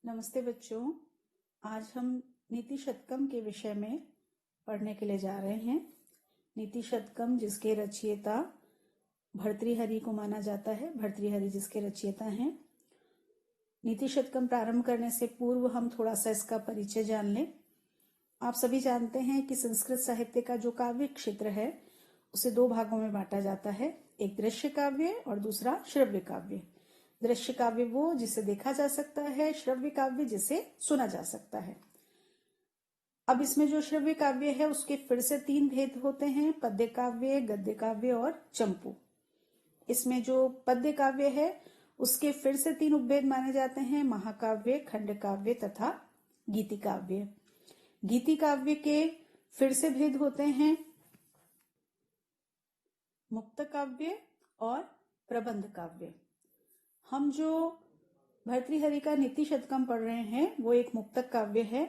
नमस्ते बच्चों। आज हम नीति शतकम के विषय में पढ़ने के लिए जा रहे हैं। नीति शतकम जिसके रचयिता भर्तृहरि को माना जाता है, भर्तृहरि जिसके रचयिता हैं। नीति शतकम प्रारंभ करने से पूर्व हम थोड़ा सा इसका परिचय जान लें। आप सभी जानते हैं कि संस्कृत साहित्य का जो काव्य क्षेत्र है उसे दो भागों में बांटा जाता है, एक दृश्य काव्य और दूसरा श्रव्य काव्य। दृश्य काव्य वो जिसे देखा जा सकता है, श्रव्य काव्य जिसे सुना जा सकता है। अब इसमें जो श्रव्य काव्य है उसके फिर से तीन भेद होते हैं, पद्य काव्य, गद्य काव्य और चंपू। इसमें जो पद्य काव्य है उसके फिर से तीन उपभेद माने जाते हैं, महाकाव्य, खंड काव्य तथा गीति काव्य। गीति काव्य के फिर से भेद होते हैं, मुक्त काव्य और प्रबंध काव्य। हम जो भर्तृहरि का नीति शतकम पढ़ रहे हैं वो एक मुक्तक काव्य है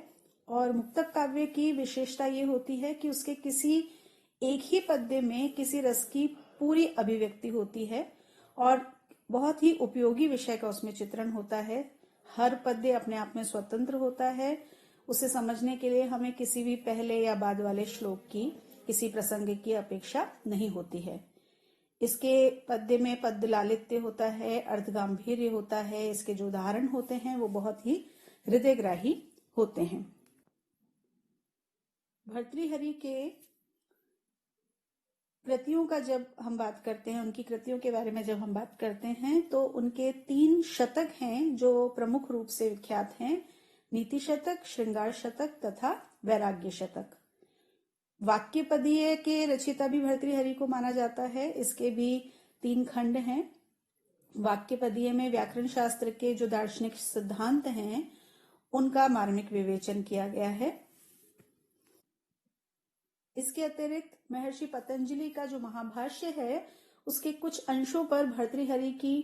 और मुक्तक काव्य की विशेषता ये होती है कि उसके किसी एक ही पद्य में किसी रस की पूरी अभिव्यक्ति होती है और बहुत ही उपयोगी विषय का उसमें चित्रण होता है। हर पद्य अपने आप में स्वतंत्र होता है। उसे समझने के लिए हमें किसी भी पहले या बाद वाले श्लोक की, किसी प्रसंग की अपेक्षा नहीं होती है। इसके पद्य में पद्य लालित्य होता है, अर्थ गांभीर्य होता है। इसके जो उदाहरण होते हैं वो बहुत ही हृदयग्राही होते हैं। भर्तृहरि के कृतियों का जब हम बात करते हैं, उनकी कृतियों के बारे में जब हम बात करते हैं तो उनके तीन शतक हैं जो प्रमुख रूप से विख्यात हैं, नीति शतक, श्रृंगार शतक तथा वैराग्य शतक। वाक्य पदीय के रचयिता भी भर्तृहरि को माना जाता है। इसके भी तीन खंड हैं। वाक्य पदीय में व्याकरण शास्त्र के जो दार्शनिक सिद्धांत हैं उनका मार्मिक विवेचन किया गया है। इसके अतिरिक्त महर्षि पतंजलि का जो महाभाष्य है उसके कुछ अंशों पर भर्तृहरि की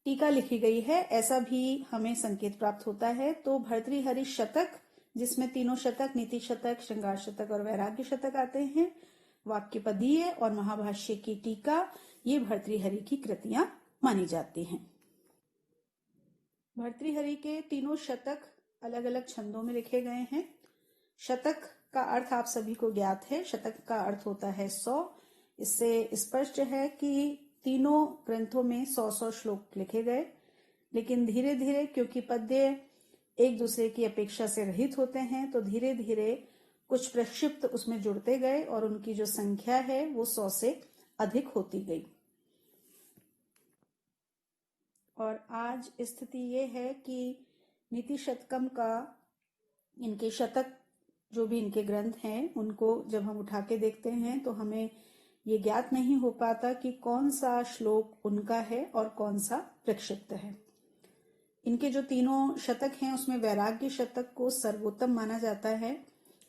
टीका लिखी गई है, ऐसा भी हमें संकेत प्राप्त होता है। तो भर्तृहरि शतक जिसमें तीनों शतक, नीति शतक, श्रृंगार शतक और वैराग्य शतक आते हैं, वाक्य पदीय और महाभाष्य की टीका, ये भर्तृहरि की कृतियां मानी जाती हैं। भर्तृहरि के तीनों शतक अलग अलग छंदों में लिखे गए हैं। शतक का अर्थ आप सभी को ज्ञात है, शतक का अर्थ होता है 100। इससे स्पष्ट है कि तीनों ग्रंथों में 100-100 श्लोक लिखे गए, लेकिन धीरे धीरे क्योंकि पद्य एक दूसरे की अपेक्षा से रहित होते हैं तो धीरे धीरे कुछ प्रक्षिप्त उसमें जुड़ते गए और उनकी जो संख्या है वो 100 से अधिक होती गई। और आज स्थिति ये है कि नीति शतकम का, इनके शतक जो भी इनके ग्रंथ हैं उनको जब हम उठा के देखते हैं तो हमें ये ज्ञात नहीं हो पाता कि कौन सा श्लोक उनका है और कौन सा प्रक्षिप्त है। इनके जो तीनों शतक हैं उसमें वैराग्य शतक को सर्वोत्तम माना जाता है।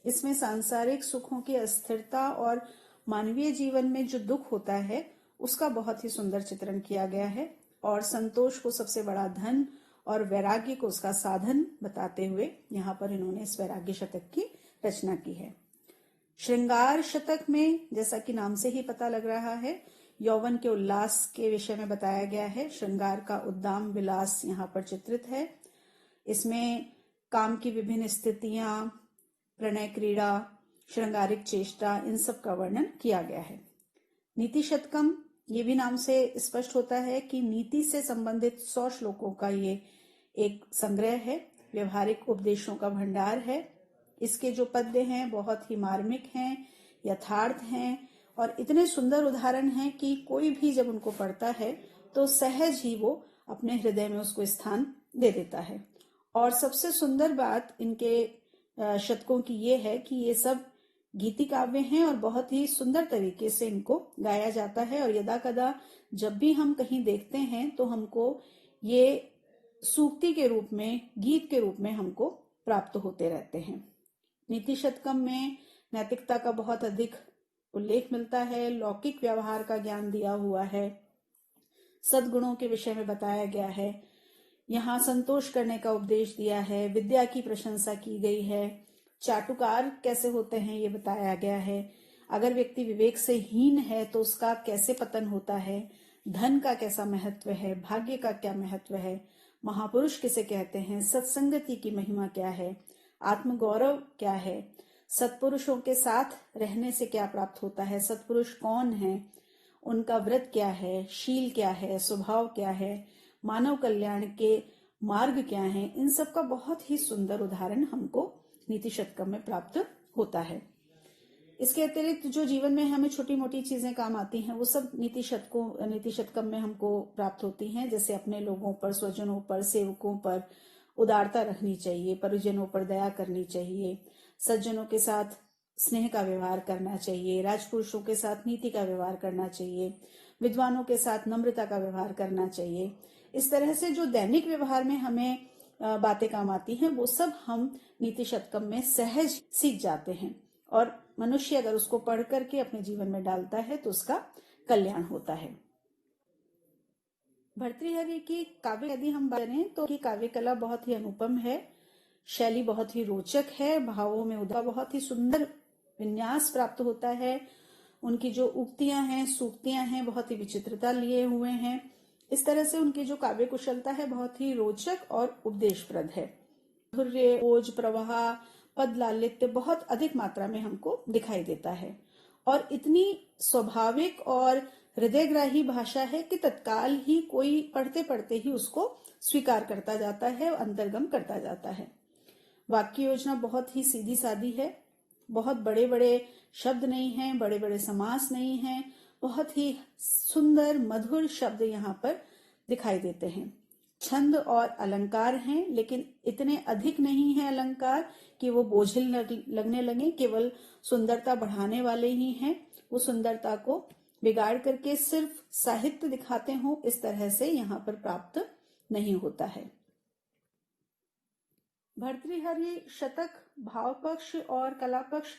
इसमें सांसारिक सुखों की अस्थिरता और मानवीय जीवन में जो दुख होता है उसका बहुत ही सुंदर चित्रण किया गया है और संतोष को सबसे बड़ा धन और वैराग्य को उसका साधन बताते हुए यहाँ पर इन्होंने इस वैराग्य शतक की रचना की है। श्रृंगार शतक में जैसा कि नाम से ही पता लग रहा है, यौवन के उल्लास के विषय में बताया गया है। श्रृंगार का उद्दाम विलास यहाँ पर चित्रित है। इसमें काम की विभिन्न स्थितियां, प्रणय क्रीड़ा, श्रृंगारिक चेष्टा, इन सब का वर्णन किया गया है। नीति शतकम ये भी नाम से स्पष्ट होता है कि नीति से संबंधित 100 श्लोकों का ये एक संग्रह है, व्यवहारिक उपदेशों का भंडार है। इसके जो पद्य हैं बहुत ही मार्मिक हैं, यथार्थ हैं और इतने सुंदर उदाहरण हैं कि कोई भी जब उनको पढ़ता है तो सहज ही वो अपने हृदय में उसको स्थान दे देता है। और सबसे सुंदर बात इनके शतकों की ये है कि ये सब गीति काव्य हैं और बहुत ही सुंदर तरीके से इनको गाया जाता है और यदा कदा जब भी हम कहीं देखते हैं तो हमको ये सूक्ति के रूप में, गीत के रूप में हमको प्राप्त होते रहते हैं। नीति शतकम में नैतिकता का बहुत अधिक उल्लेख मिलता है, लौकिक व्यवहार का ज्ञान दिया हुआ है, सद्गुणों के विषय में बताया गया है, यहाँ संतोष करने का उपदेश दिया है, विद्या की प्रशंसा की गई है, चाटुकार कैसे होते हैं ये बताया गया है, अगर व्यक्ति विवेक से हीन है तो उसका कैसे पतन होता है, धन का कैसा महत्व है, भाग्य का क्या महत्व है, महापुरुष किसे कहते हैं, सत्संगति की महिमा क्या है, आत्मगौरव क्या है, सत्पुरुषों के साथ रहने से क्या प्राप्त होता है, सत्पुरुष कौन है, उनका व्रत क्या है, शील क्या है, स्वभाव क्या है, मानव कल्याण के मार्ग क्या है, इन सब का बहुत ही सुंदर उदाहरण हमको नीति शतकम में प्राप्त होता है। इसके अतिरिक्त जो जीवन में हमें छोटी मोटी चीजें काम आती हैं वो सब नीति शतकम में हमको प्राप्त होती हैं। जैसे अपने लोगों पर, स्वजनों पर, सेवकों पर उदारता रखनी चाहिए, परिजनों पर दया करनी चाहिए, सज्जनों के साथ स्नेह का व्यवहार करना चाहिए, राजपुरुषों के साथ नीति का व्यवहार करना चाहिए, विद्वानों के साथ नम्रता का व्यवहार करना चाहिए। इस तरह से जो दैनिक व्यवहार में हमें बातें काम आती हैं वो सब हम नीति शतकम में सहज सीख जाते हैं और मनुष्य अगर उसको पढ़ करके अपने जीवन में डालता है तो उसका कल्याण होता है। भर्तृहरि की काव्य यदि हम बात करें तो की काव्य कला बहुत ही अनुपम है, शैली बहुत ही रोचक है, भावों में उदार बहुत ही सुंदर विन्यास प्राप्त होता है। उनकी जो उक्तियां हैं, सूक्तियां हैं, बहुत ही विचित्रता लिए हुए हैं। इस तरह से उनकी जो काव्य कुशलता है बहुत ही रोचक और उपदेशप्रद है। माधुर्य, ओज, प्रवाह, पद लालित्य बहुत अधिक मात्रा में हमको दिखाई देता है और इतनी स्वाभाविक और हृदयग्राही भाषा है कि तत्काल ही कोई पढ़ते पढ़ते ही उसको स्वीकार करता जाता है और अंतर्गम करता जाता है। वाक्य योजना बहुत ही सीधी सादी है, बहुत बड़े बड़े शब्द नहीं हैं, बड़े बड़े समास नहीं हैं, बहुत ही सुंदर मधुर शब्द यहाँ पर दिखाई देते हैं। छंद और अलंकार हैं, लेकिन इतने अधिक नहीं हैं अलंकार कि वो बोझिल लगने लगे, केवल सुंदरता बढ़ाने वाले ही हैं। वो सुंदरता को बिगाड़ करके सिर्फ साहित्य दिखाते हो, इस तरह से यहाँ पर प्राप्त नहीं होता है। भर्तृहरि शतक भाव पक्ष और कला पक्ष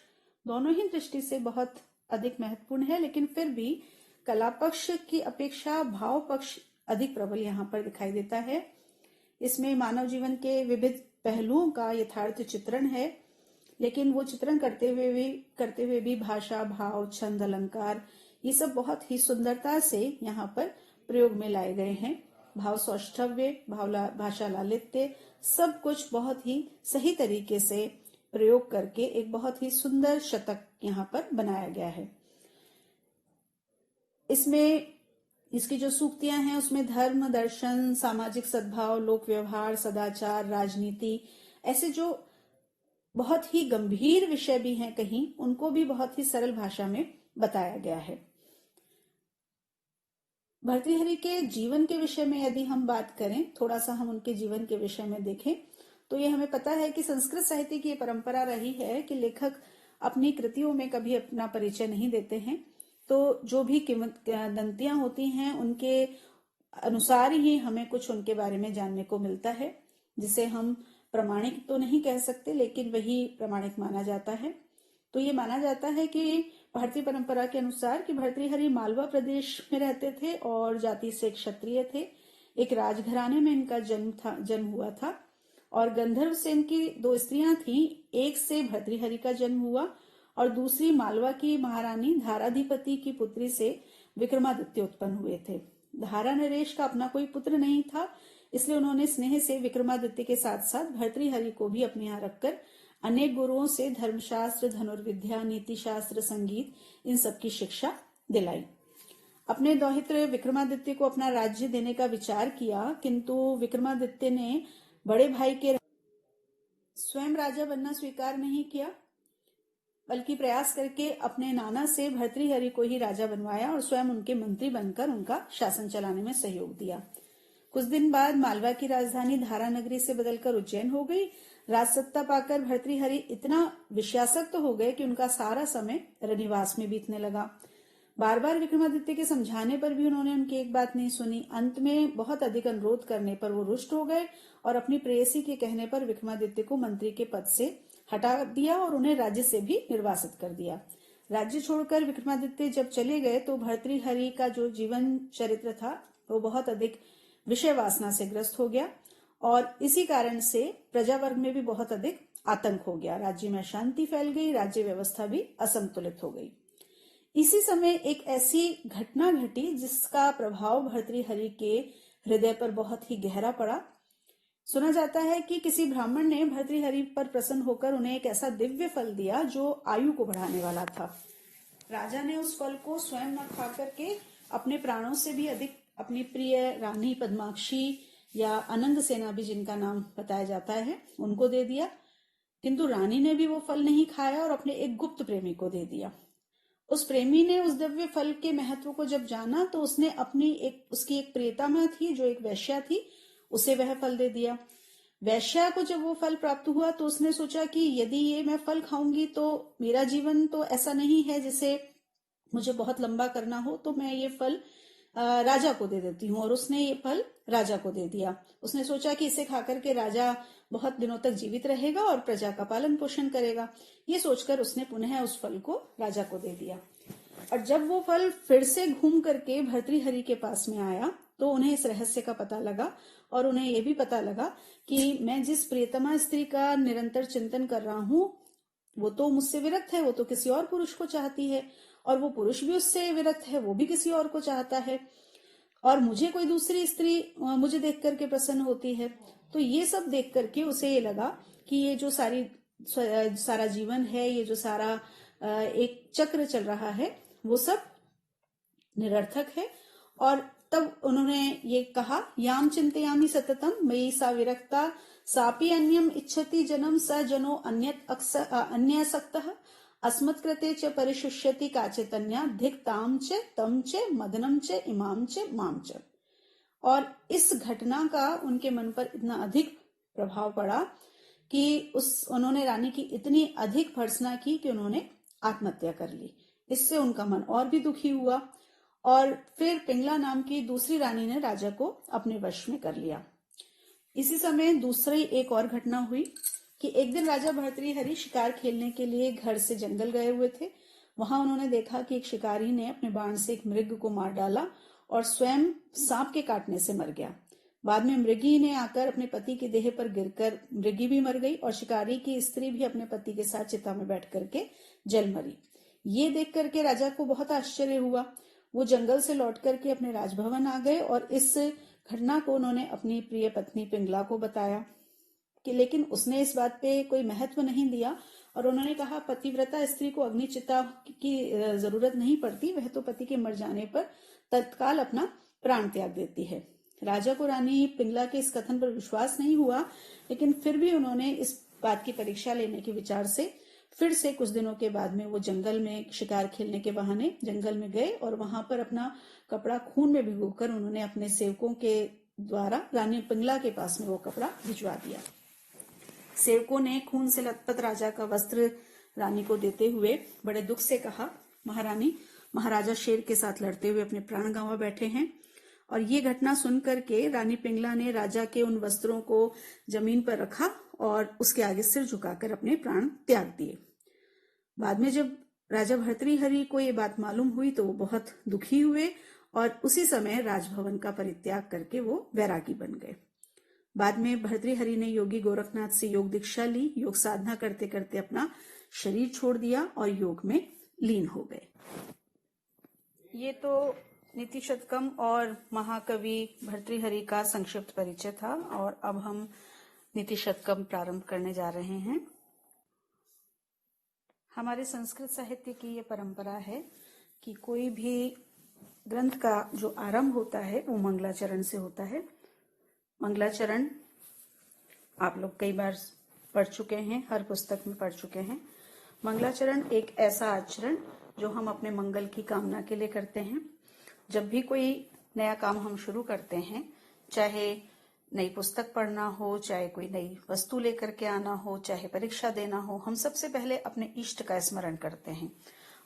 दोनों ही दृष्टि से बहुत अधिक महत्वपूर्ण है, लेकिन फिर भी कला पक्ष की अपेक्षा भाव पक्ष अधिक प्रबल यहाँ पर दिखाई देता है। इसमें मानव जीवन के विविध पहलुओं का यथार्थ चित्रण है, लेकिन वो चित्रण करते हुए भी भाषा, भाव, छंद, अलंकार ये सब बहुत ही सुंदरता से यहाँ पर प्रयोग में लाए गए हैं। भाव सौष्ठव्य, भाषा लालित्य सब कुछ बहुत ही सही तरीके से प्रयोग करके एक बहुत ही सुंदर शतक यहाँ पर बनाया गया है। इसमें इसकी जो सूक्तियां हैं उसमें धर्म, दर्शन, सामाजिक सद्भाव, लोक व्यवहार, सदाचार, राजनीति ऐसे जो बहुत ही गंभीर विषय भी हैं कहीं, उनको भी बहुत ही सरल भाषा में बताया गया है। भर्तृहरि के जीवन के विषय में यदि हम बात करें, थोड़ा सा हम उनके जीवन के विषय में देखें तो ये हमें पता है कि संस्कृत साहित्य की ये परंपरा रही है कि लेखक अपनी कृतियों में कभी अपना परिचय नहीं देते हैं। तो जो भी किंवदंतियां होती हैं उनके अनुसार ही हमें कुछ उनके बारे में जानने को मिलता है, जिसे हम प्रामाणिक तो नहीं कह सकते लेकिन वही प्रामाणिक माना जाता है। तो ये माना जाता है कि भारतीय परंपरा के अनुसार कि भर्तृहरि मालवा प्रदेश में रहते थे और जाति से क्षत्रिय थे। एक राजघराने में इनका जन्म हुआ था और गंधर्व सेन की 2 स्त्रियां थीं। एक से भर्तृहरि का जन्म हुआ और दूसरी मालवा की महारानी धाराधिपति की पुत्री से विक्रमादित्य उत्पन्न हुए थे। धारा नरेश का अपना कोई पुत्र नहीं था, इसलिए उन्होंने स्नेह से विक्रमादित्य के साथ साथ भर्तृहरि को भी अपने यहाँ रखकर अनेक गुरुओं से धर्मशास्त्र, धनुर्विद्या, नीति शास्त्र, संगीत इन सब की शिक्षा दिलाई। अपने दौहित्र विक्रमादित्य को अपना राज्य देने का विचार किया, किंतु विक्रमादित्य ने बड़े भाई के स्वयं राजा बनना स्वीकार नहीं किया, बल्कि प्रयास करके अपने नाना से भर्तृहरि को ही राजा बनवाया और स्वयं उनके मंत्री बनकर उनका शासन चलाने में सहयोग दिया। कुछ दिन बाद मालवा की राजधानी धारा नगरी से बदलकर उज्जैन हो गई। राजसत्ता पाकर भर्तृहरि इतना विषयासक्त हो गए कि उनका सारा समय रनिवास में बीतने लगा। बार बार विक्रमादित्य के समझाने पर भी उन्होंने उनकी एक बात नहीं सुनी। अंत में बहुत अधिक अनुरोध करने पर वो रुष्ट हो गए और अपनी प्रेयसी के कहने पर विक्रमादित्य को मंत्री के पद से हटा दिया और उन्हें राज्य से भी निर्वासित कर दिया। राज्य छोड़कर विक्रमादित्य जब चले गए तो भर्तृहरि का जो जीवन चरित्र था वो बहुत अधिक विषय वासना से ग्रस्त हो गया और इसी कारण से प्रजा वर्ग में भी बहुत अधिक आतंक हो गया। राज्य में अशांति फैल गई, राज्य व्यवस्था भी असंतुलित हो गई। इसी समय एक ऐसी घटना घटी जिसका प्रभाव भर्तृहरि के हृदय पर बहुत ही गहरा पड़ा सुना जाता है कि किसी ब्राह्मण ने भर्तृहरि पर प्रसन्न होकर उन्हें एक ऐसा दिव्य फल दिया जो आयु को बढ़ाने वाला था। राजा ने उस फल को स्वयं न खा करके अपने प्राणों से भी अधिक अपनी प्रिय रानी पद्माक्षी या अनंग सेना भी जिनका नाम बताया जाता है उनको दे दिया। किंतु रानी ने भी वो फल नहीं खाया और अपने एक गुप्त प्रेमी को दे दिया। उस प्रेमी ने उस दिव्य फल के महत्व को जब जाना तो उसने उसकी एक प्रियतमा थी जो एक वैश्या थी, उसे वह फल दे दिया। वैश्या को जब वो फल प्राप्त हुआ तो उसने सोचा कि यदि ये मैं फल खाऊंगी तो मेरा जीवन तो ऐसा नहीं है जिसे मुझे बहुत लंबा करना हो, तो मैं ये फल राजा को दे देती हूँ। और उसने ये फल राजा को दे दिया। उसने सोचा कि इसे खाकर के राजा बहुत दिनों तक जीवित रहेगा और प्रजा का पालन पोषण करेगा। ये सोचकर उसने पुनः उस फल को राजा को दे दिया। और जब वो फल फिर से घूम करके भर्तृहरि के पास में आया तो उन्हें इस रहस्य का पता लगा और उन्हें यह भी पता लगा कि मैं जिस प्रियतमा स्त्री का निरंतर चिंतन कर रहा हूँ वो तो मुझसे विरक्त है, वो तो किसी और पुरुष को चाहती है, और वो पुरुष भी उससे विरक्त है, वो भी किसी और को चाहता है, और मुझे कोई दूसरी स्त्री मुझे देख करके प्रसन्न होती है। तो ये सब देख करके उसे ये लगा कि ये जो सारा जीवन है, ये जो सारा एक चक्र चल रहा है वो सब निरर्थक है। और तब उन्होंने ये कहा, याम चिंतयामि सततम मयि सा विरक्ता सापि अन्यम इच्छति जनम स जनो अन्यसक्तः अस्मत्कृते च परिशुष्यति काचितन्या धिक ताम च तम च मदनम च इमाम च माम च। और इस घटना का उनके मन पर इतना अधिक प्रभाव पड़ा कि उन्होंने रानी की इतनी अधिक भर्त्सना की कि उन्होंने आत्महत्या कर ली। इससे उनका मन और भी दुखी हुआ और फिर पिंगला नाम की दूसरी रानी ने राजा को अपने वश में कर लिया। इसी समय दूसरी एक और घटना हुई कि एक दिन राजा भर्तृहरि शिकार खेलने के लिए घर से जंगल गए हुए थे। वहां उन्होंने देखा कि एक शिकारी ने अपने बाण से एक मृग को मार डाला और स्वयं सांप के काटने से मर गया। बाद में मृगी ने आकर अपने पति की देह पर गिरकर मृगी भी मर गई और शिकारी की स्त्री भी अपने पति के साथ चिता में बैठ करके जल मरी। ये देख करके राजा को बहुत आश्चर्य हुआ। वो जंगल से लौट करके अपने राजभवन आ गए और इस घटना को उन्होंने अपनी प्रिय पत्नी पिंगला को बताया कि लेकिन उसने इस बात पे कोई महत्व नहीं दिया और उन्होंने कहा, पतिव्रता स्त्री को अग्नि चिता की जरूरत नहीं पड़ती, वह तो पति के मर जाने पर तत्काल अपना प्राण त्याग देती है। राजा को रानी पिंगला के इस कथन पर विश्वास नहीं हुआ, लेकिन फिर भी उन्होंने इस बात की परीक्षा लेने के विचार से फिर से कुछ दिनों के बाद में वो जंगल में शिकार खेलने के बहाने जंगल में गए और वहां पर अपना कपड़ा खून में भिगोकर उन्होंने अपने सेवकों के द्वारा रानी पिंगला के पास में वो कपड़ा भिजवा दिया। सेवकों ने खून से लथपथ राजा का वस्त्र रानी को देते हुए बड़े दुख से कहा, महारानी, महाराजा शेर के साथ लड़ते हुए अपने प्राण गंवा बैठे हैं। और ये घटना सुनकर के रानी पिंगला ने राजा के उन वस्त्रों को जमीन पर रखा और उसके आगे सिर झुकाकर अपने प्राण त्याग दिए। बाद में जब राजा भर्तृहरि को ये बात मालूम हुई तो वो बहुत दुखी हुए और उसी समय राजभवन का परित्याग करके वो वैरागी बन गए। बाद में भर्तृहरि ने योगी गोरखनाथ से योग दीक्षा ली, योग साधना करते करते अपना शरीर छोड़ दिया और योग में लीन हो गए। ये तो नीति शतकम और महाकवि भर्तृहरि का संक्षिप्त परिचय था और अब हम नीति शतकम प्रारंभ करने जा रहे हैं। हमारे संस्कृत साहित्य की ये परंपरा है कि कोई भी ग्रंथ का जो आरंभ होता है वो मंगलाचरण से होता है। मंगलाचरण आप लोग कई बार पढ़ चुके हैं, हर पुस्तक में पढ़ चुके हैं। मंगलाचरण एक ऐसा आचरण जो हम अपने मंगल की कामना के लिए करते हैं। जब भी कोई नया काम हम शुरू करते हैं, चाहे नई पुस्तक पढ़ना हो, चाहे कोई नई वस्तु लेकर के आना हो, चाहे परीक्षा देना हो, हम सबसे पहले अपने इष्ट का स्मरण करते हैं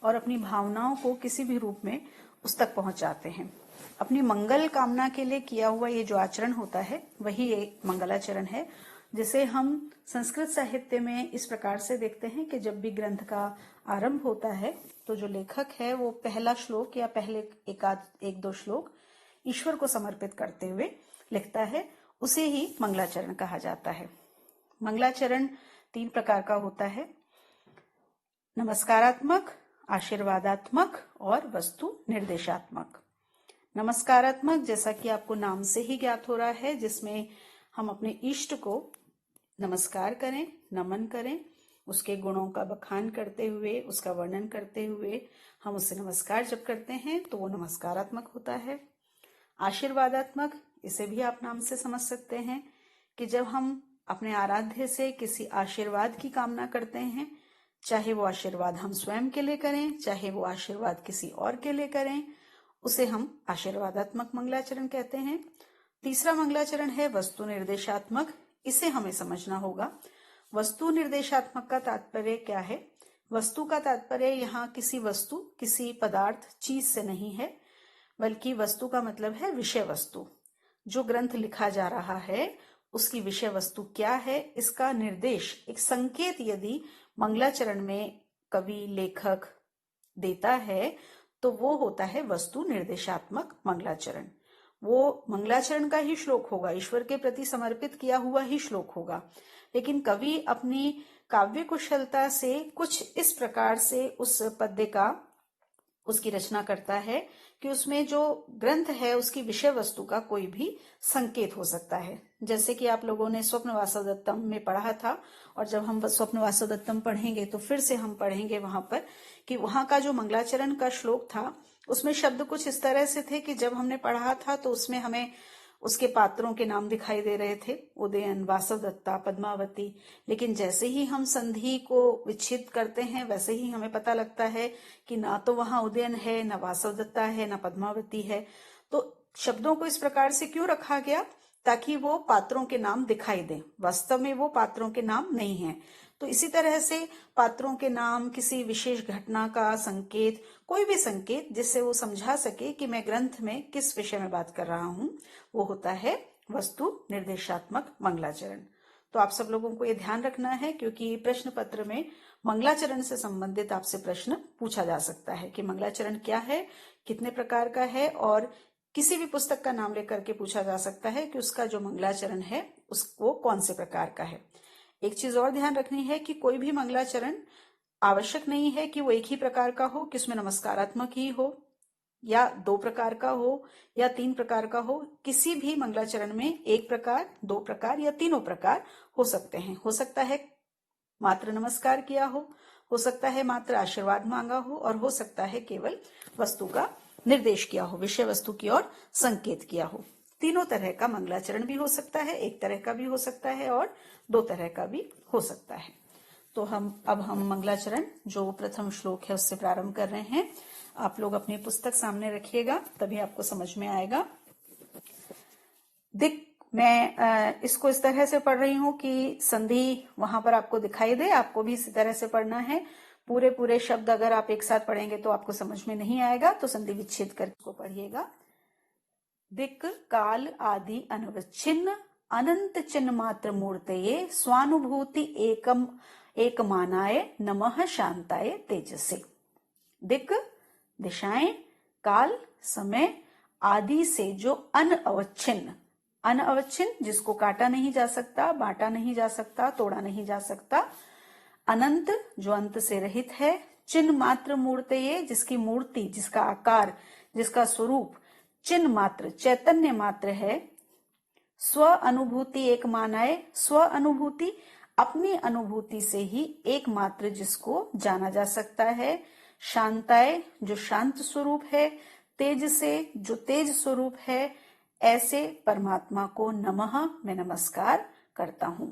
और अपनी भावनाओं को किसी भी रूप में उस तक पहुंचाते हैं। अपनी मंगल कामना के लिए किया हुआ ये जो आचरण होता है वही एक मंगलाचरण है, जिसे हम संस्कृत साहित्य में इस प्रकार से देखते हैं कि जब भी ग्रंथ का आरंभ होता है तो जो लेखक है वो पहला श्लोक या पहले एक दो श्लोक ईश्वर को समर्पित करते हुए लिखता है, उसे ही मंगलाचरण कहा जाता है। मंगलाचरण 3 प्रकार का होता है, नमस्कारात्मक, आशीर्वादात्मक और वस्तु निर्देशात्मक। नमस्कारात्मक जैसा कि आपको नाम से ही ज्ञात हो रहा है, जिसमें हम अपने इष्ट को नमस्कार करें, नमन करें, उसके गुणों का बखान करते हुए, उसका वर्णन करते हुए हम उससे नमस्कार जब करते हैं तो वो नमस्कारात्मक होता है। आशीर्वादात्मक, इसे भी आप नाम से समझ सकते हैं कि जब हम अपने आराध्य से किसी आशीर्वाद की कामना करते हैं, चाहे वो आशीर्वाद हम स्वयं के लिए करें, चाहे वो आशीर्वाद किसी और के लिए करें, उसे हम आशीर्वादात्मक मंगलाचरण कहते हैं। तीसरा मंगलाचरण है वस्तु निर्देशात्मक। इसे हमें समझना होगा। वस्तु निर्देशात्मक का तात्पर्य क्या है? वस्तु का तात्पर्य यहाँ किसी वस्तु, किसी पदार्थ, चीज से नहीं है, बल्कि वस्तु का मतलब है विषय वस्तु। जो ग्रंथ लिखा जा रहा है उसकी विषय वस्तु क्या है, इसका निर्देश, एक संकेत यदि मंगलाचरण में कवि, लेखक देता है तो वो होता है वस्तु निर्देशात्मक मंगलाचरण। वो मंगलाचरण का ही श्लोक होगा, ईश्वर के प्रति समर्पित किया हुआ ही श्लोक होगा, लेकिन कवि अपनी काव्य कुशलता से कुछ इस प्रकार से उस पद्य का, उसकी रचना करता है कि उसमें जो ग्रंथ है उसकी विषय वस्तु का कोई भी संकेत हो सकता है। जैसे कि आप लोगों ने स्वप्न वासवदत्तम में पढ़ा था, और जब हम स्वप्न वासवदत्तम पढ़ेंगे तो फिर से हम पढ़ेंगे वहां पर कि वहां का जो मंगलाचरण का श्लोक था उसमें शब्द कुछ इस तरह से थे कि जब हमने पढ़ा था तो उसमें हमें उसके पात्रों के नाम दिखाई दे रहे थे, उदयन, वासवदत्ता, पद्मावती। लेकिन जैसे ही हम संधि को विच्छेद करते हैं वैसे ही हमें पता लगता है कि ना तो वहां उदयन है, ना वासवदत्ता है, ना पद्मावती है। तो शब्दों को इस प्रकार से क्यों रखा गया? ताकि वो पात्रों के नाम दिखाई दें। वास्तव में वो पात्रों के नाम नहीं है। तो इसी तरह से पात्रों के नाम, किसी विशेष घटना का संकेत, कोई भी संकेत जिससे वो समझा सके कि मैं ग्रंथ में किस विषय में बात कर रहा हूं, वो होता है वस्तु निर्देशात्मक मंगलाचरण। तो आप सब लोगों को ये ध्यान रखना है, क्योंकि प्रश्न पत्र में मंगलाचरण से संबंधित आपसे प्रश्न पूछा जा सकता है कि मंगलाचरण क्या है, कितने प्रकार का है, और किसी भी पुस्तक का नाम लेकर के पूछा जा सकता है कि उसका जो मंगलाचरण है उसको कौन से प्रकार का है। एक चीज और ध्यान रखनी है कि कोई भी मंगलाचरण आवश्यक नहीं है कि वो एक ही प्रकार का हो, कि उसमें नमस्कारात्मक ही हो, या 2 प्रकार का हो, या 3 प्रकार का हो। किसी भी मंगलाचरण में 1 प्रकार, 2 प्रकार या तीनों प्रकार हो सकते हैं। हो सकता है मात्र नमस्कार किया हो सकता है मात्र आशीर्वाद मांगा हो, और हो सकता है केवल वस्तु का निर्देश किया हो, विषय वस्तु की ओर संकेत किया हो। तीनों तरह का मंगलाचरण भी हो सकता है, एक तरह का भी हो सकता है और 2 तरह का भी हो सकता है। तो अब हम मंगलाचरण जो प्रथम श्लोक है उससे प्रारंभ कर रहे हैं। आप लोग अपनी पुस्तक सामने रखिएगा, तभी आपको समझ में आएगा। मैं इसको इस तरह से पढ़ रही हूं कि संधि वहां पर आपको दिखाई दे, आपको भी इसी तरह से पढ़ना है। पूरे शब्द अगर आप एक साथ पढ़ेंगे तो आपको समझ में नहीं आएगा, तो संधि विच्छेद करके इसको पढ़िएगा। दिक् काल आदि अनवच्छिन्न अनंत चिन्ह मात्र मूर्तये स्वानुभूति एकमानाय नमः शांताय तेजसे। दिक्, दिशाएं, काल, समय आदि से जो अनअवच्छिन्न, अनअवच्छिन्न जिसको काटा नहीं जा सकता, बांटा नहीं जा सकता, तोड़ा नहीं जा सकता, अनंत जो अंत से रहित है, चिन्ह मात्र मूर्तये जिसकी मूर्ति, जिसका आकार, जिसका स्वरूप चिन्ह मात्र, चैतन्य मात्र है, स्व अनुभूति एक मानाए, स्व अनुभूति अपनी अनुभूति से ही एकमात्र जिसको जाना जा सकता है, शांताय जो शांत स्वरूप है, तेज से जो तेज स्वरूप है, ऐसे परमात्मा को नमः मैं नमस्कार करता हूं।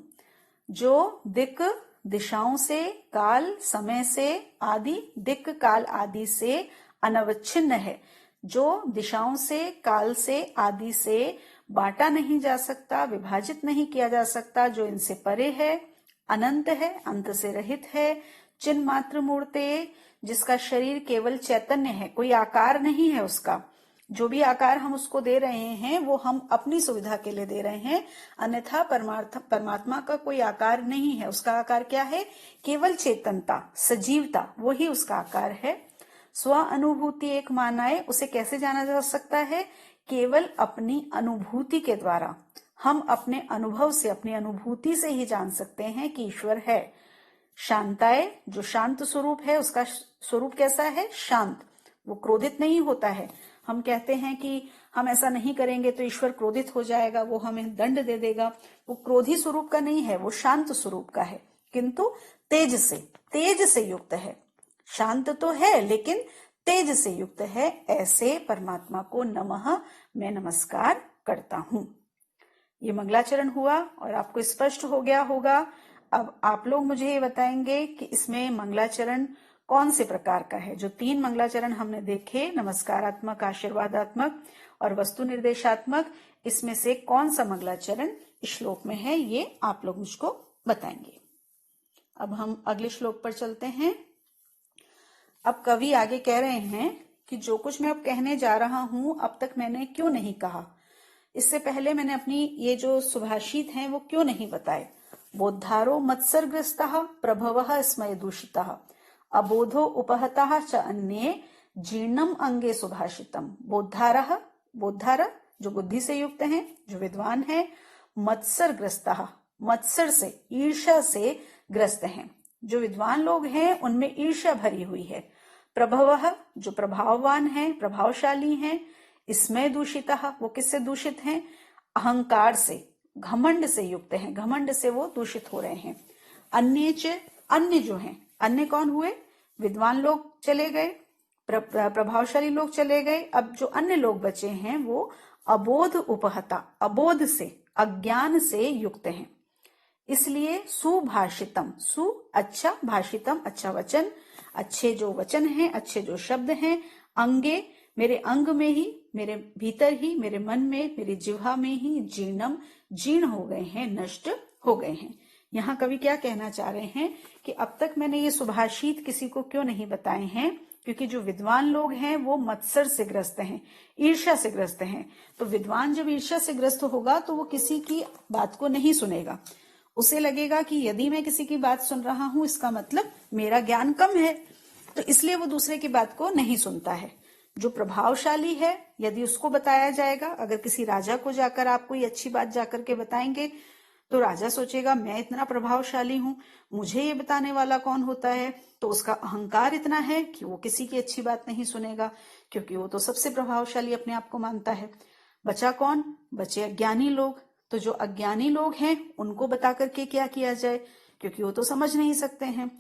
जो दिक् दिशाओं से, काल समय से, आदि दिक् काल आदि से अनवच्छिन्न है, जो दिशाओं से, काल से, आदि से बांटा नहीं जा सकता, विभाजित नहीं किया जा सकता, जो इनसे परे है, अनंत है, अंत से रहित है, चिन्ह मात्र मूर्ते जिसका शरीर केवल चैतन्य है, कोई आकार नहीं है उसका। जो भी आकार हम उसको दे रहे हैं वो हम अपनी सुविधा के लिए दे रहे हैं, अन्यथा परमात्मा का कोई आकार नहीं है। उसका आकार क्या है? केवल चेतनता, सजीवता, वही उसका आकार है। स्व अनुभूति एक मानाए, उसे कैसे जाना जा सकता है? केवल अपनी अनुभूति के द्वारा। हम अपने अनुभव से, अपनी अनुभूति से ही जान सकते हैं कि ईश्वर है। शांताय जो शांत स्वरूप है, उसका स्वरूप कैसा है? शांत, वो क्रोधित नहीं होता है। हम कहते हैं कि हम ऐसा नहीं करेंगे तो ईश्वर क्रोधित हो जाएगा, वो हमें दंड दे देगा। वो क्रोधी स्वरूप का नहीं है, वो शांत स्वरूप का है, किंतु तेज से युक्त है। शांत तो है लेकिन तेज से युक्त है। ऐसे परमात्मा को नमः मैं नमस्कार करता हूं। ये मंगलाचरण हुआ और आपको स्पष्ट हो गया होगा। अब आप लोग मुझे ये बताएंगे कि इसमें मंगलाचरण कौन से प्रकार का है। जो 3 मंगलाचरण हमने देखे, नमस्कारात्मक, आशीर्वादात्मक और वस्तु निर्देशात्मक, इसमें से कौन सा मंगलाचरण इस श्लोक में है, ये आप लोग मुझको बताएंगे। अब हम अगले श्लोक पर चलते हैं। अब कवि आगे कह रहे हैं कि जो कुछ मैं अब कहने जा रहा हूं अब तक मैंने क्यों नहीं कहा, इससे पहले मैंने अपनी ये जो सुभाषित हैं वो क्यों नहीं बताए। बोद्धारो मत्सरग्रस्तः प्रभवः स्मय दूषितः अबोधो उपहतः च अन्ये जीर्णम अंगे सुभाषितम। बोद्धार जो बुद्धि से युक्त हैं, जो विद्वान हैं, मत्सरग्रस्तः मत्सर से, ईर्ष्या से ग्रस्त हैं। जो विद्वान लोग हैं उनमें ईर्ष्या भरी हुई है। प्रभवः जो प्रभाववान है, प्रभावशाली हैं। इसमें दूषितः वो किससे दूषित हैं? अहंकार से, घमंड से युक्त हैं, घमंड से वो दूषित हो रहे हैं। अन्य जो हैं, अन्य कौन हुए? विद्वान लोग चले गए, प्रभावशाली लोग चले गए। अब जो अन्य लोग बचे हैं वो अबोध उपहता, अबोध से, अज्ञान से युक्त हैं। इसलिए सुभाषितम, सु अच्छा, भाषितम अच्छा वचन, अच्छे जो वचन हैं, अच्छे जो शब्द हैं, अंगे मेरे अंग में ही, मेरे भीतर ही, मेरे मन में, मेरी जिह्वा में ही जीर्णम जीर्ण हो गए हैं, नष्ट हो गए हैं। यहाँ कवि क्या कहना चाह रहे हैं कि अब तक मैंने ये सुभाषित किसी को क्यों नहीं बताए हैं, क्योंकि जो विद्वान लोग हैं वो मत्सर से ग्रस्त हैं, ईर्ष्या से ग्रस्त हैं। तो विद्वान जब ईर्ष्या से ग्रस्त होगा तो वो किसी की बात को नहीं सुनेगा। उसे लगेगा कि यदि मैं किसी की बात सुन रहा हूं इसका मतलब मेरा ज्ञान कम है, तो इसलिए वो दूसरे की बात को नहीं सुनता है। जो प्रभावशाली है, यदि उसको बताया जाएगा, अगर किसी राजा को जाकर आप कोई अच्छी बात जाकर के बताएंगे तो राजा सोचेगा मैं इतना प्रभावशाली हूं, मुझे ये बताने वाला कौन होता है। तो उसका अहंकार इतना है कि वो किसी की अच्छी बात नहीं सुनेगा, क्योंकि वो तो सबसे प्रभावशाली अपने आप को मानता है। बचा कौन? बचे अज्ञानी लोग। तो जो अज्ञानी लोग हैं उनको बता करके क्या किया जाए, क्योंकि वो तो समझ नहीं सकते हैं।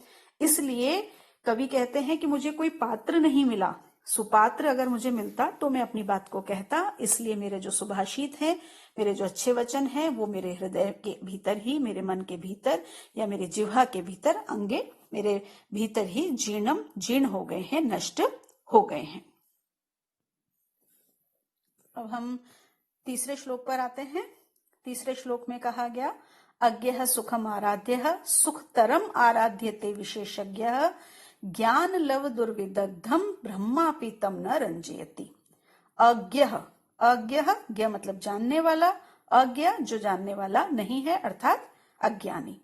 इसलिए कवि कहते हैं कि मुझे कोई पात्र नहीं मिला, सुपात्र अगर मुझे मिलता तो मैं अपनी बात को कहता। इसलिए मेरे जो सुभाषित हैं, मेरे जो अच्छे वचन हैं, वो मेरे हृदय के भीतर ही, मेरे मन के भीतर या मेरे जिह्वा के भीतर, अंगे मेरे भीतर ही जीर्ण हो गए हैं, नष्ट हो गए हैं। अब हम तीसरे श्लोक पर आते हैं। तीसरे श्लोक में कहा गया, अज्ञः सुखम आराध्यः सुखतरम आराध्यते विशेषज्ञः ज्ञान लव दुर्विदग्धम ब्रह्मापि तम न रंजयति। अज्ञः, अज्ञः ज्ञ मतलब जानने वाला, अज्ञ जो जानने वाला नहीं है अर्थात अज्ञानी।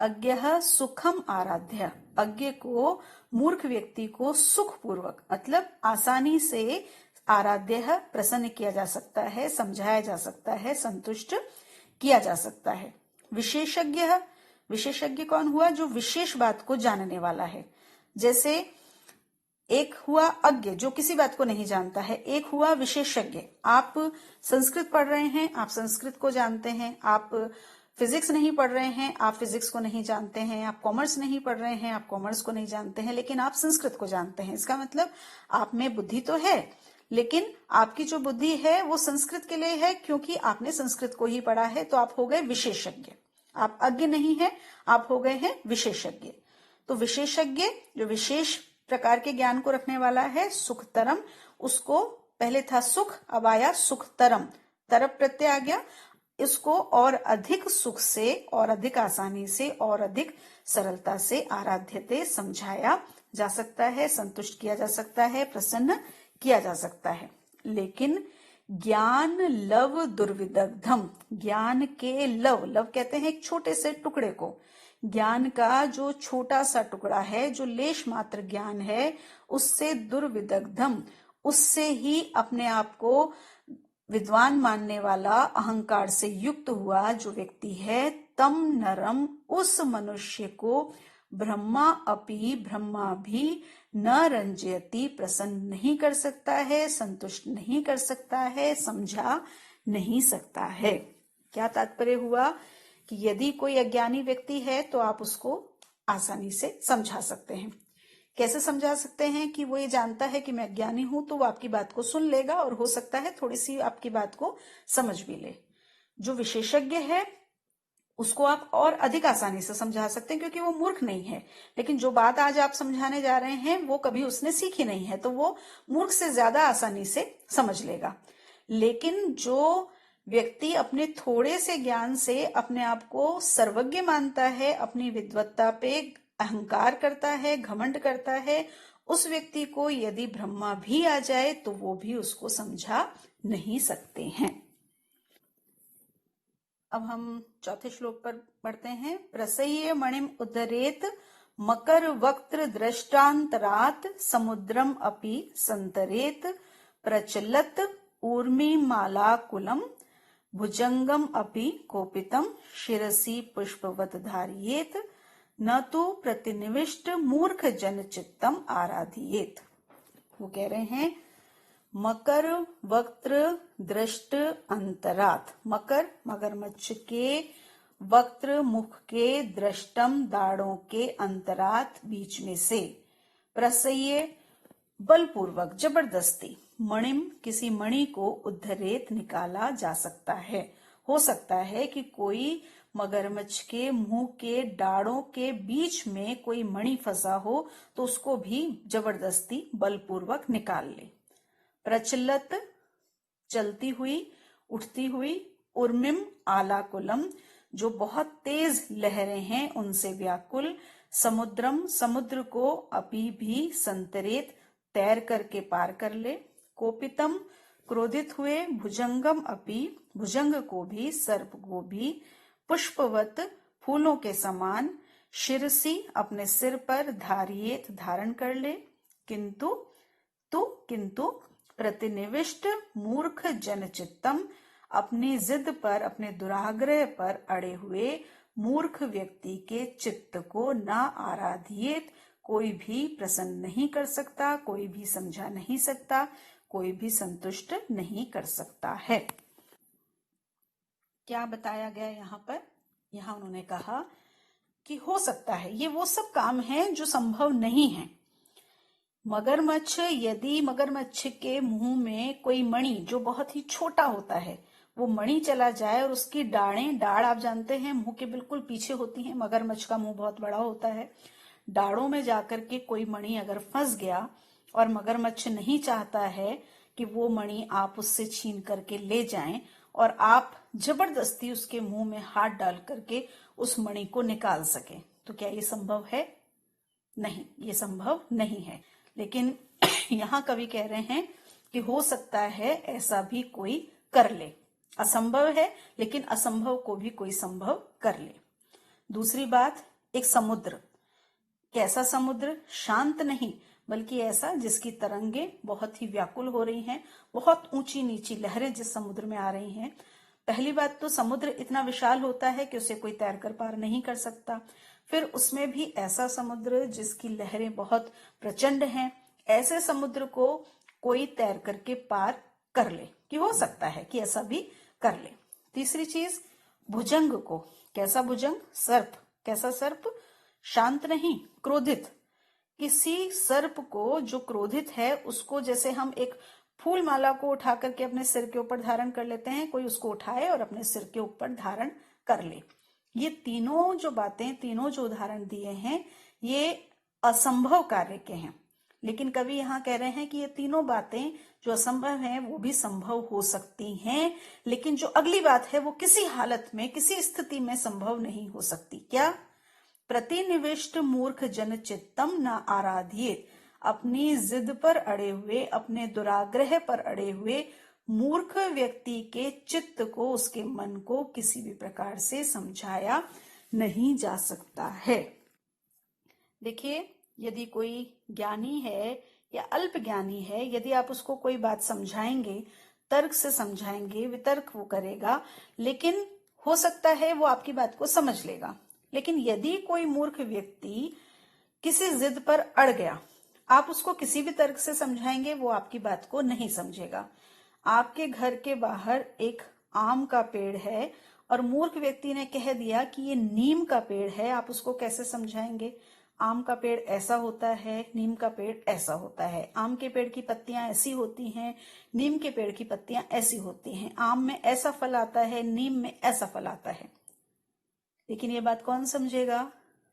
अज्ञः सुखम आराध्य, अज्ञ को, मूर्ख व्यक्ति को सुखपूर्वक मतलब आसानी से आराध्य प्रसन्न किया जा सकता है, समझाया जा सकता है, संतुष्ट किया जा सकता है। विशेषज्ञ, विशेषज्ञ कौन हुआ? जो विशेष बात को जानने वाला है। जैसे एक हुआ अज्ञ जो किसी बात को नहीं जानता है, एक हुआ विशेषज्ञ। आप संस्कृत पढ़ रहे हैं, आप संस्कृत को जानते हैं। आप फिजिक्स नहीं पढ़ रहे हैं, आप फिजिक्स को नहीं जानते हैं। आप कॉमर्स नहीं पढ़ रहे हैं, आप कॉमर्स को नहीं जानते हैं, लेकिन आप संस्कृत को जानते हैं। इसका मतलब आप में बुद्धि तो है, लेकिन आपकी जो बुद्धि है वो संस्कृत के लिए है, क्योंकि आपने संस्कृत को ही पढ़ा है। तो आप हो गए विशेषज्ञ। आप अज्ञ नहीं है, आप हो गए हैं विशेषज्ञ। तो विशेषज्ञ जो विशेष प्रकार के ज्ञान को रखने वाला है, सुखतरम, उसको पहले था सुख, अब आया सुखतरम, तरप प्रत्यय आ गया। इसको और अधिक सुख से, और अधिक आसानी से, और अधिक सरलता से आराध्यते समझाया जा सकता है, संतुष्ट किया जा सकता है, प्रसन्न किया जा सकता है। लेकिन ज्ञान लव दुर्विदग्धम, ज्ञान के लव, लव कहते हैं एक छोटे से टुकड़े को, ज्ञान का जो छोटा सा टुकड़ा है, जो लेश मात्र ज्ञान है, उससे दुर्विदग्धम, उससे ही अपने आप को विद्वान मानने वाला, अहंकार से युक्त हुआ जो व्यक्ति है, तम नरम, उस मनुष्य को ब्रह्मा अपि, ब्रह्मा भी न रंजयति, प्रसन्न नहीं कर सकता है, संतुष्ट नहीं कर सकता है, समझा नहीं सकता है। क्या तात्पर्य हुआ कि यदि कोई अज्ञानी व्यक्ति है तो आप उसको आसानी से समझा सकते हैं। कैसे समझा सकते हैं कि वो ये जानता है कि मैं अज्ञानी हूं, तो वो आपकी बात को सुन लेगा और हो सकता है थोड़ी सी आपकी बात को समझ भी ले। जो विशेषज्ञ है उसको आप और अधिक आसानी से समझा सकते हैं क्योंकि वो मूर्ख नहीं है। लेकिन जो बात आज आप समझाने जा रहे हैं वो कभी उसने सीखी नहीं है, तो वो मूर्ख से ज्यादा आसानी से समझ लेगा। लेकिन जो व्यक्ति अपने थोड़े से ज्ञान से अपने आप को सर्वज्ञ मानता है, अपनी विद्वत्ता पे अहंकार करता है, घमंड करता है, उस व्यक्ति को यदि ब्रह्मा भी आ जाए तो वो भी उसको समझा नहीं सकते हैं। अब हम चौथे श्लोक पर पढ़ते हैं। प्रसह्य मणिम उद्धरेत मकर वक्त्र दृष्टांतरात समुद्रम अपि संतरेत प्रचलत ऊर्मी मालाकुलम भुजंगम अपि कोपितम शिरसि पुष्पवत धारियेत न तो प्रतिनिविष्ट मूर्ख जन चित्तम आराधियेत। वो कह रहे हैं मकर वक्त्र दृष्ट अंतरात। मकर मगरमच्छ के, वक्त्र मुख के, दृष्टम दाढ़ों के, अंतरात बीच में से, प्रसह्य बलपूर्वक जबरदस्ती, मणिम किसी मणि को उद्धरेत निकाला जा सकता है। हो सकता है कि कोई मगरमच्छ के मुंह के दाढ़ों के बीच में कोई मणि फंसा हो तो उसको भी जबरदस्ती बलपूर्वक निकाल ले। प्रचलत चलती हुई, उठती हुई, उर्मिम आलाकुलम जो बहुत तेज लहरें हैं उनसे व्याकुल, समुद्रम समुद्र को अपि भी संतरेत तैर करके पार कर ले, कोपितम क्रोधित हुए, भुजंगम अपि भुजंग को भी, सर्प को भी, पुष्पवत फूलों के समान, शिरसी अपने सिर पर, धारियेत धारण कर ले, किंतु प्रतिनिविष्ट मूर्ख जनचित्तम अपनी जिद पर, अपने दुराग्रह पर अड़े हुए मूर्ख व्यक्ति के चित्त को न आराधियेत, कोई भी प्रसन्न नहीं कर सकता, कोई भी समझा नहीं सकता, कोई भी संतुष्ट नहीं कर सकता है। क्या बताया गया यहाँ पर? यहाँ उन्होंने कहा कि हो सकता है, ये वो सब काम है जो संभव नहीं है। मगरमच्छ, यदि मगरमच्छ के मुंह में कोई मणि जो बहुत ही छोटा होता है वो मणि चला जाए और उसकी दाढ़ आप जानते हैं मुंह के बिल्कुल पीछे होती हैं, मगरमच्छ का मुंह बहुत बड़ा होता है, दाढ़ों में जाकर के कोई मणि अगर फंस गया और मगरमच्छ नहीं चाहता है कि वो मणि आप उससे छीन करके ले जाएं और आप जबरदस्ती उसके मुंह में हाथ डाल करके उस मणि को निकाल सके, तो क्या ये संभव है? नहीं, ये संभव नहीं है। लेकिन यहाँ कवि कह रहे हैं कि हो सकता है ऐसा भी कोई कर ले। असंभव है लेकिन असंभव को भी कोई संभव कर ले। दूसरी बात, एक समुद्र, कैसा समुद्र? शांत नहीं बल्कि ऐसा जिसकी तरंगे बहुत ही व्याकुल हो रही हैं, बहुत ऊंची नीची लहरें जिस समुद्र में आ रही हैं। पहली बात तो समुद्र इतना विशाल होता है कि उसे कोई तैरकर पार नहीं कर सकता। फिर उसमें भी ऐसा समुद्र जिसकी लहरें बहुत प्रचंड हैं, ऐसे समुद्र को कोई तैर करके पार कर ले, कि हो सकता है कि ऐसा भी कर ले। तीसरी चीज, भुजंग को, कैसा भुजंग? सर्प, कैसा सर्प? शांत नहीं, क्रोधित। किसी सर्प को जो क्रोधित है उसको जैसे हम एक फूल माला को उठा करके अपने सिर के ऊपर धारण कर लेते हैं, कोई उसको उठाए और अपने सिर के ऊपर धारण कर ले। ये तीनों जो बातें, तीनों जो उदाहरण दिए हैं ये असंभव कार्य के हैं, लेकिन कवि यहाँ कह रहे हैं कि ये तीनों बातें जो असंभव हैं वो भी संभव हो सकती हैं, लेकिन जो अगली बात है वो किसी हालत में, किसी स्थिति में संभव नहीं हो सकती। क्या? प्रतिनिविष्ट मूर्ख जन चित्तम न आराधियेत, अपनी जिद पर अड़े हुए, अपने दुराग्रह पर अड़े हुए मूर्ख व्यक्ति के चित्त को, उसके मन को किसी भी प्रकार से समझाया नहीं जा सकता है। देखिए, यदि कोई ज्ञानी है या अल्प ज्ञानी है, यदि आप उसको कोई बात समझाएंगे, तर्क से समझाएंगे, वितर्क वो करेगा, लेकिन हो सकता है वो आपकी बात को समझ लेगा। लेकिन यदि कोई मूर्ख व्यक्ति किसी जिद पर अड़ गया, आप उसको किसी भी तर्क से समझाएंगे वो आपकी बात को नहीं समझेगा। आपके घर के बाहर एक आम का पेड़ है और मूर्ख व्यक्ति ने कह दिया कि ये नीम का पेड़ है, आप उसको कैसे समझाएंगे? आम का पेड़ ऐसा होता है, नीम का पेड़ ऐसा होता है। आम के पेड़ की पत्तियां ऐसी होती हैं, नीम के पेड़ की पत्तियां ऐसी होती हैं। आम में ऐसा फल आता है, नीम में ऐसा फल आता है। लेकिन ये बात कौन समझेगा?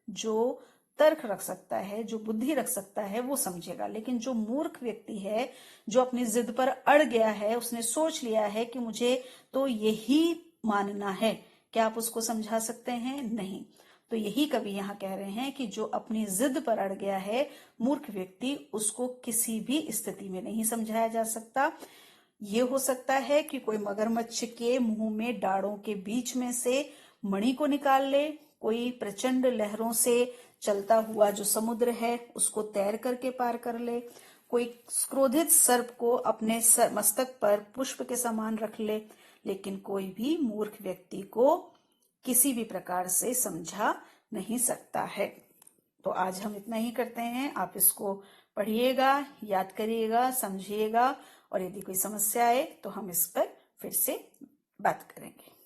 जो तर्क रख सकता है, जो बुद्धि रख सकता है, वो समझेगा। लेकिन जो मूर्ख व्यक्ति है, जो अपनी जिद पर अड़ गया है, उसने सोच लिया है कि मुझे तो यही मानना है, क्या आप उसको समझा सकते हैं? नहीं। तो यही कवि यहाँ कह रहे हैं कि जो अपनी जिद पर अड़ गया है, मूर्ख व्यक्ति, उसको किसी भी स्थिति में नहीं समझाया जा सकता। ये हो सकता है कि कोई मगरमच्छ के मुंह में दाढ़ों के बीच में से मणि को निकाल ले, कोई प्रचंड लहरों से चलता हुआ जो समुद्र है उसको तैर करके पार कर ले, कोई क्रोधित सर्प को अपने मस्तक पर पुष्प के समान रख ले, लेकिन कोई भी मूर्ख व्यक्ति को किसी भी प्रकार से समझा नहीं सकता है। तो आज हम इतना ही करते हैं। आप इसको पढ़िएगा, याद करिएगा, समझिएगा, और यदि कोई समस्या आए तो हम इस पर फिर से बात करेंगे।